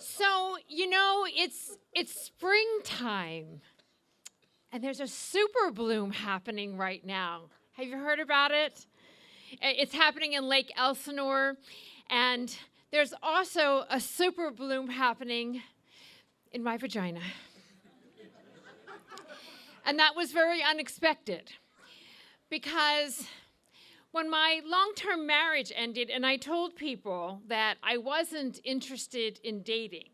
So, it's springtime, and there's a super bloom happening right now. Have you heard about it? It's happening in Lake Elsinore, and there's also a super bloom happening in my vagina. And that was very unexpected, because when my long-term marriage ended and I told people that I wasn't interested in dating,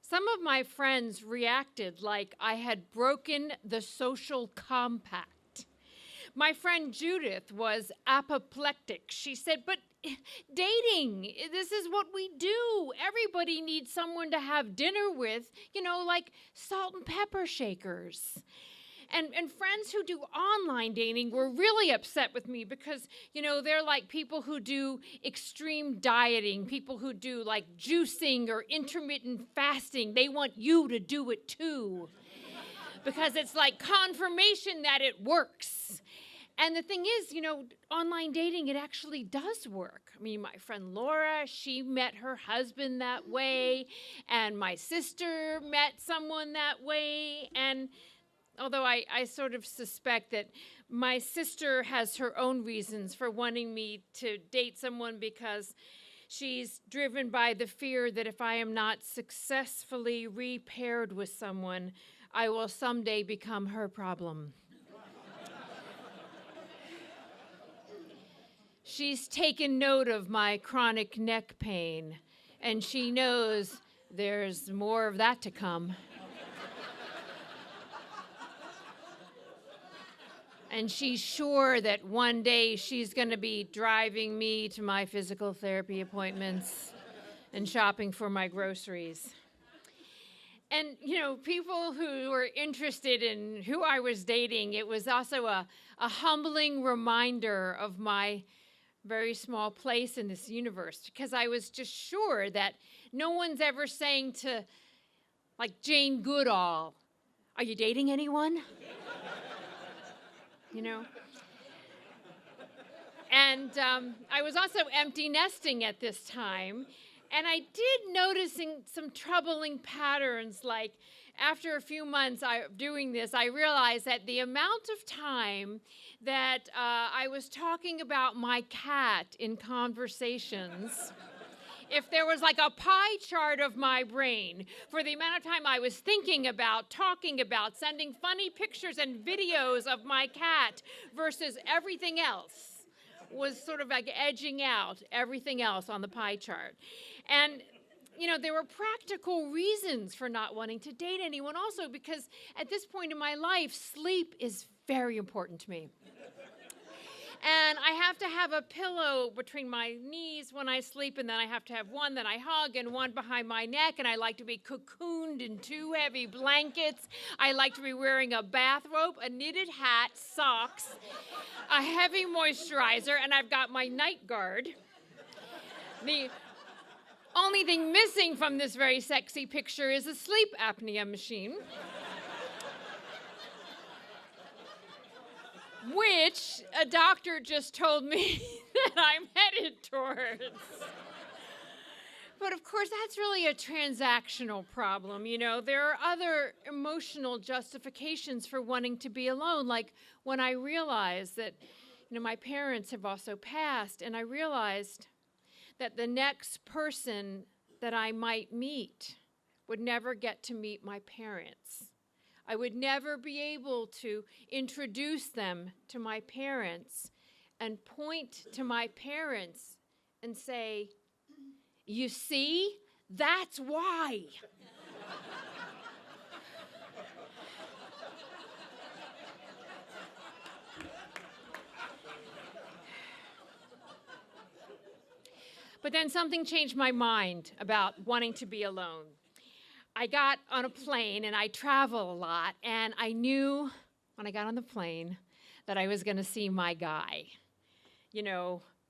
some of my friends reacted like I had broken the social compact. My friend Judith was apoplectic. She said, "But dating, this is what we do. Everybody needs someone to have dinner with, like salt and pepper shakers." And friends who do online dating were really upset with me because, they're like people who do extreme dieting, people who do like juicing or intermittent fasting. They want you to do it too because it's like confirmation that it works. And the thing is, online dating, it actually does work. I mean, my friend Laura, she met her husband that way, and my sister met someone that way, and although I sort of suspect that my sister has her own reasons for wanting me to date someone because she's driven by the fear that if I am not successfully repaired with someone, I will someday become her problem. She's taken note of my chronic neck pain, and she knows there's more of that to come. And she's sure that one day she's going to be driving me to my physical therapy appointments and shopping for my groceries. And, people who were interested in who I was dating, it was also a humbling reminder of my very small place in this universe, because I was just sure that no one's ever saying to, like, Jane Goodall, "Are you dating anyone?" And I was also empty nesting at this time, and I did noticing some troubling patterns. Like after a few months doing this, I realized that the amount of time that I was talking about my cat in conversations, if there was like a pie chart of my brain for the amount of time I was thinking about, talking about, sending funny pictures and videos of my cat versus everything else, was sort of like edging out everything else on the pie chart. And, there were practical reasons for not wanting to date anyone also, because at this point in my life, sleep is very important to me. And I have to have a pillow between my knees when I sleep, and then I have to have one that I hug and one behind my neck, and I like to be cocooned in 2 heavy blankets. I like to be wearing a bathrobe, a knitted hat, socks, a heavy moisturizer, and I've got my night guard. The only thing missing from this very sexy picture is a sleep apnea machine, which a doctor just told me that I'm headed towards. But of course, that's really a transactional problem. There are other emotional justifications for wanting to be alone, like when I realized that, my parents have also passed, and I realized that the next person that I might meet would never get to meet my parents. I would never be able to introduce them to my parents and point to my parents and say, "You see, that's why." But then something changed my mind about wanting to be alone. I got on a plane, and I travel a lot, and I knew when I got on the plane that I was going to see my guy.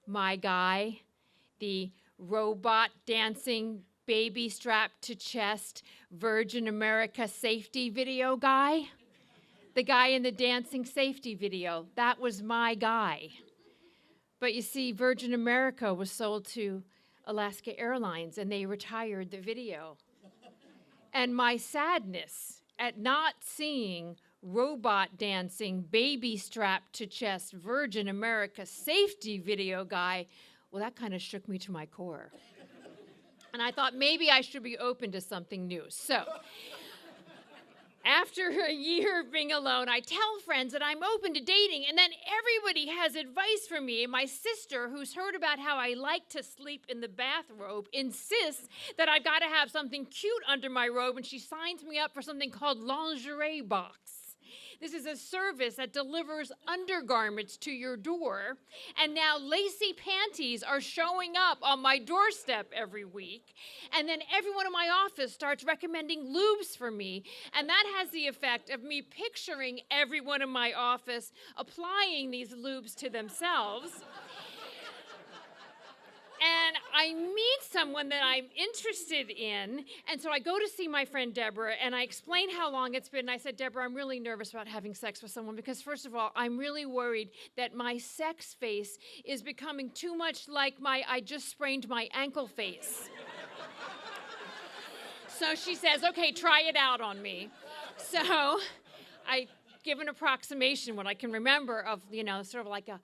My guy, the robot dancing, baby strapped to chest, Virgin America safety video guy. The guy in the dancing safety video, that was my guy. But you see, Virgin America was sold to Alaska Airlines, and they retired the video. and my sadness at not seeing robot dancing, baby strapped to chest, Virgin America safety video guy, well, that kind of shook me to my core. And I thought maybe I should be open to something new. So after a year of being alone, I tell friends that I'm open to dating, and then everybody has advice for me. And my sister, who's heard about how I like to sleep in the bathrobe, insists that I've got to have something cute under my robe, and she signs me up for something called Lingerie Box. This is a service that delivers undergarments to your door, and now lacy panties are showing up on my doorstep every week, and then everyone in my office starts recommending lubes for me, and that has the effect of me picturing everyone in my office applying these lubes to themselves. And I meet someone that I'm interested in, and so I go to see my friend Deborah, and I explain how long it's been. And I said, Deborah, I'm really nervous about having sex with someone because, first of all, I'm really worried that my sex face is becoming too much like my I just sprained my ankle face. So she says, okay, try it out on me. So I give an approximation, what I can remember of, sort of like a,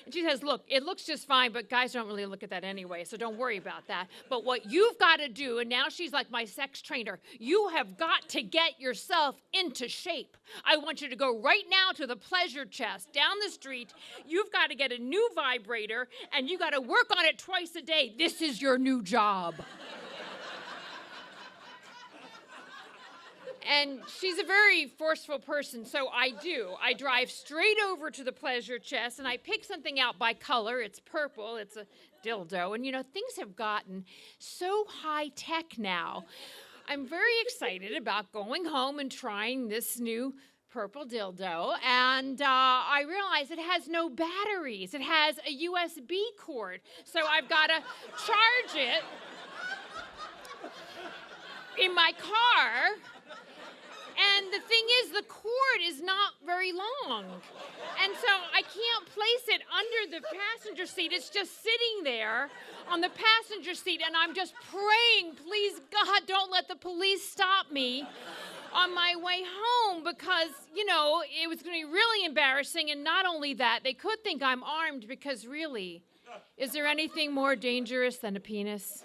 And she says, look, it looks just fine, but guys don't really look at that anyway, so don't worry about that. But what you've got to do, and now she's like my sex trainer, you have got to get yourself into shape. I want you to go right now to the pleasure chest down the street. You've got to get a new vibrator, and you got to work on it twice a day. This is your new job. And she's a very forceful person, so I do. I drive straight over to the pleasure chest, and I pick something out by color. It's purple. It's a dildo. And, things have gotten so high-tech now. I'm very excited about going home and trying this new purple dildo, and I realize it has no batteries. It has a USB cord, so I've got to charge it in my car. And the thing is, the cord is not very long. And so I can't place it under the passenger seat. It's just sitting there on the passenger seat, and I'm just praying, please, God, don't let the police stop me on my way home because, it was going to be really embarrassing. And not only that, they could think I'm armed because really, is there anything more dangerous than a penis?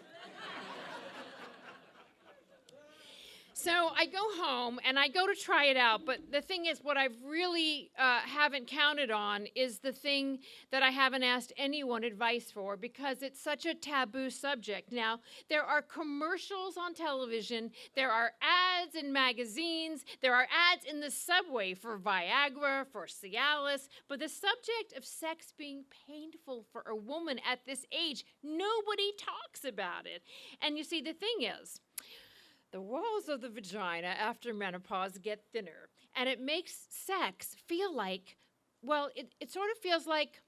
So I go home, and I go to try it out, but the thing is, what I really haven't counted on is the thing that I haven't asked anyone advice for because it's such a taboo subject. Now, there are commercials on television, there are ads in magazines, there are ads in the subway for Viagra, for Cialis, but the subject of sex being painful for a woman at this age, nobody talks about it. And you see, the thing is, the walls of the vagina after menopause get thinner, and it makes sex feel like, it sort of feels like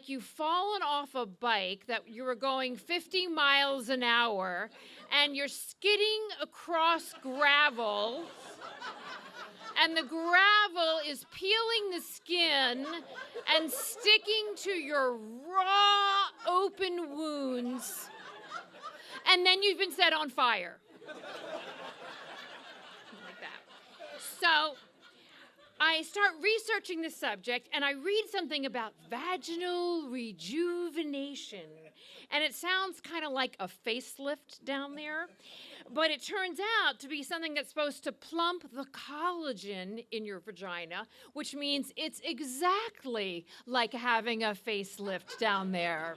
you've fallen off a bike that you were going 50 miles an hour, and you're skidding across gravel, and the gravel is peeling the skin and sticking to your raw, open wounds. And then you've been set on fire. Like that. So I start researching the subject, and I read something about vaginal rejuvenation. And it sounds kind of like a facelift down there. But it turns out to be something that's supposed to plump the collagen in your vagina, which means it's exactly like having a facelift down there.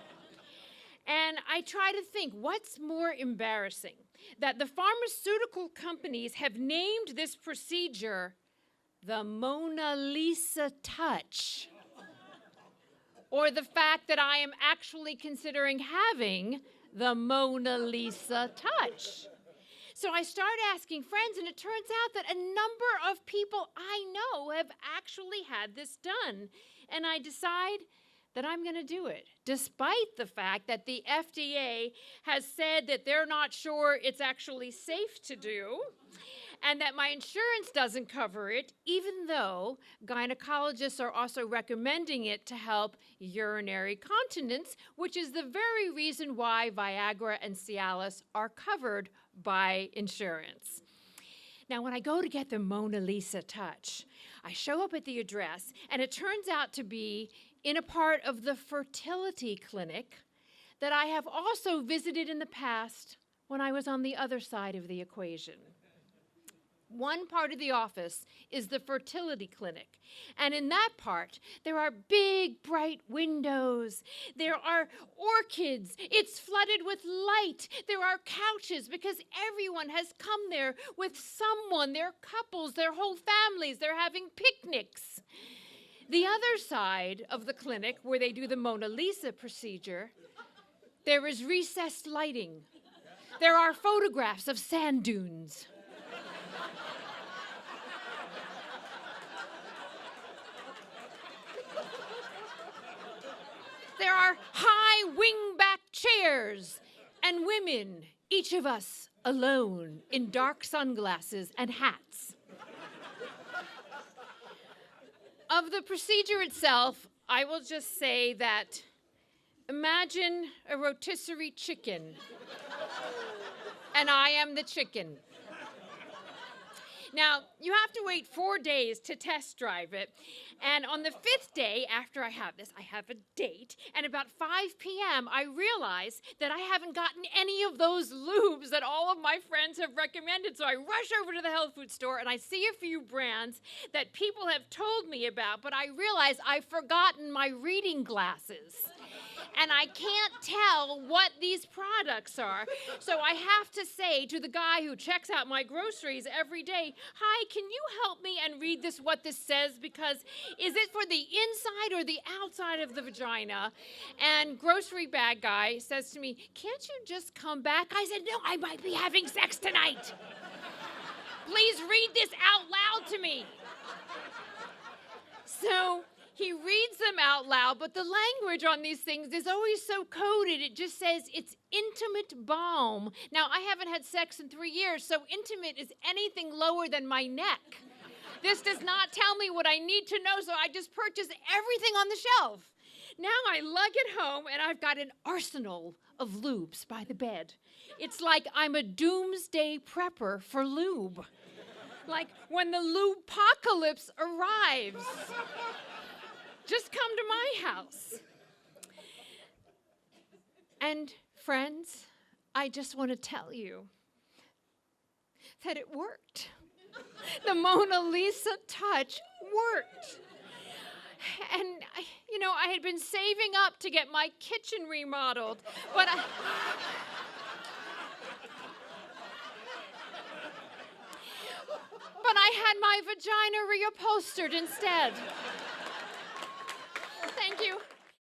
And I try to think, what's more embarrassing? That the pharmaceutical companies have named this procedure the Mona Lisa touch. Or the fact that I am actually considering having the Mona Lisa touch. So I start asking friends, and it turns out that a number of people I know have actually had this done. And I decide that I'm going to do it, despite the fact that the FDA has said that they're not sure it's actually safe to do. and that my insurance doesn't cover it, even though gynecologists are also recommending it to help urinary continence, which is the very reason why Viagra and Cialis are covered by insurance. Now, when I go to get the Mona Lisa touch, I show up at the address, and it turns out to be in a part of the fertility clinic that I have also visited in the past when I was on the other side of the equation. One part of the office is the fertility clinic, and in that part, there are big, bright windows. There are orchids. It's flooded with light. There are couches because everyone has come there with someone, their couples, their whole families. They're having picnics. The other side of the clinic, where they do the Mona Lisa procedure, there is recessed lighting. There are photographs of sand dunes. There are high wing-back chairs and women, each of us alone in dark sunglasses and hats. Of the procedure itself, I will just say that imagine a rotisserie chicken, and I am the chicken. Now, you have to wait 4 days to test drive it, and on the 5th day after I have this, I have a date, and about 5 p.m., I realize that I haven't gotten any of those lubes that all of my friends have recommended, so I rush over to the health food store, and I see a few brands that people have told me about, but I realize I've forgotten my reading glasses. And I can't tell what these products are. So I have to say to the guy who checks out my groceries every day, "Hi, can you help me and read what this says? Because is it for the inside or the outside of the vagina?" And grocery bag guy says to me, "Can't you just come back?" I said, "No, I might be having sex tonight. Please read this out loud to me." So he reads them out loud, but the language on these things is always so coded. It just says it's intimate balm. Now, I haven't had sex in 3 years, so intimate is anything lower than my neck. This does not tell me what I need to know, so I just purchase everything on the shelf. Now I lug it home, and I've got an arsenal of lubes by the bed. It's like I'm a doomsday prepper for lube. Like when the lube-pocalypse arrives. Just come to my house. And friends, I just want to tell you that it worked. The Mona Lisa touch worked. And, I had been saving up to get my kitchen remodeled, but I had my vagina reupholstered instead. Thank you.